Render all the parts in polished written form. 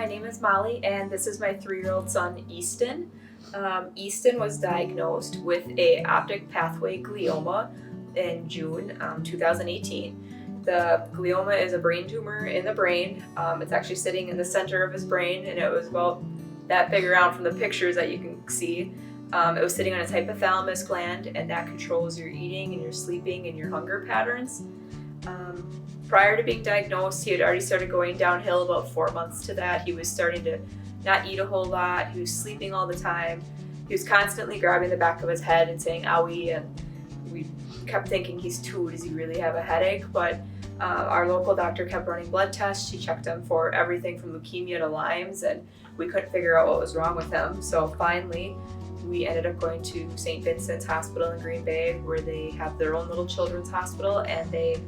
my name is Molly, and this is my 3-year-old son, Easton. Easton was diagnosed with a optic pathway glioma in June 2018. The glioma is a brain tumor in the brain. It's actually sitting in the center of his brain, and it was about that big around from the pictures that you can see. It was sitting on his hypothalamus gland, and that controls your eating and your sleeping and your hunger patterns. Prior to being diagnosed, he had already started going downhill about 4 months to that. He was starting to not eat a whole lot. He was sleeping all the time. He was constantly grabbing the back of his head and saying, "Owie," and we kept thinking he's 2, does he really have a headache? But our local doctor kept running blood tests. She checked him for everything from leukemia to Lyme's, and we couldn't figure out what was wrong with him. So finally, we ended up going to St. Vincent's Hospital in Green Bay, where they have their own little children's hospital, and they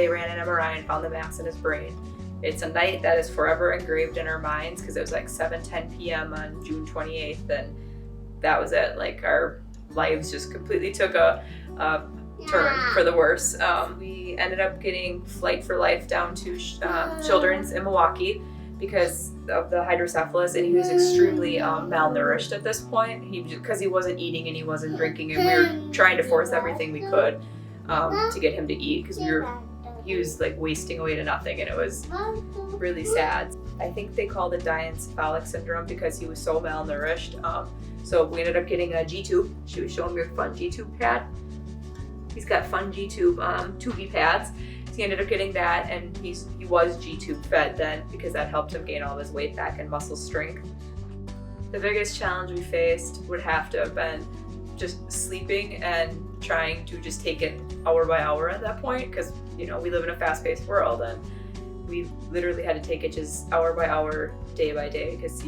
ran an MRI and found the mass in his brain. It's a night that is forever engraved in our minds because it was like 7:10 p.m. on June 28th, and that was it. Like, our lives just completely took a turn for the worse. We ended up getting Flight for Life down to Children's in Milwaukee because of the hydrocephalus, and he was extremely malnourished at this point. Because he wasn't eating and he wasn't drinking, and we were trying to force everything we could to get him to eat because he was like wasting away to nothing, and it was really sad. I think they called it diencephalic syndrome because he was so malnourished. So we ended up getting a G-tube. She was showing me a fun G-tube pad. He's got fun G-tube tubey pads. So he ended up getting that, and he was G-tube fed then because that helped him gain all of his weight back and muscle strength. The biggest challenge we faced would have to have been just sleeping and trying to just take it hour by hour at that point, because we live in a fast-paced world, and we literally had to take it just hour by hour, day by day, because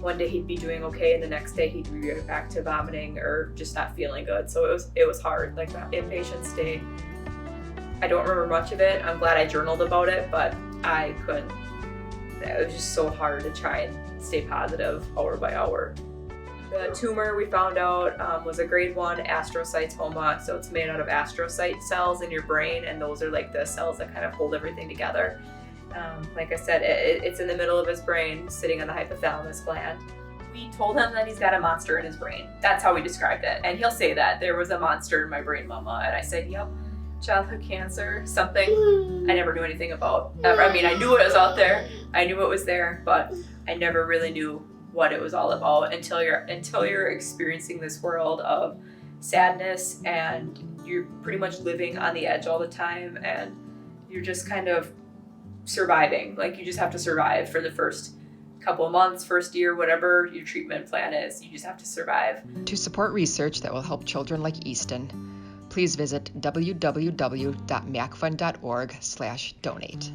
one day he'd be doing okay, and the next day he'd be right back to vomiting or just not feeling good. So it was hard. Like, the inpatient stay, I don't remember much of it. I'm glad I journaled about it, but I couldn't. It was just so hard to try and stay positive hour by hour. The tumor, we found out, was a grade 1 astrocytoma. So it's made out of astrocyte cells in your brain, and those are like the cells that kind of hold everything together. Like I said, it's in the middle of his brain, sitting on the hypothalamus gland. We told him that he's got a monster in his brain. That's how we described it. And he'll say that, "There was a monster in my brain, Mama." And I said, "Yep, childhood cancer, something I never knew anything about." I mean, I knew it was out there. I knew it was there, but I never really knew what it was all about until you're experiencing this world of sadness, and you're pretty much living on the edge all the time, and you're just kind of surviving. Like, you just have to survive for the first couple of months, first year, whatever your treatment plan is. You just have to survive. To support research that will help children like Easton, please visit www.macfund.org/donate.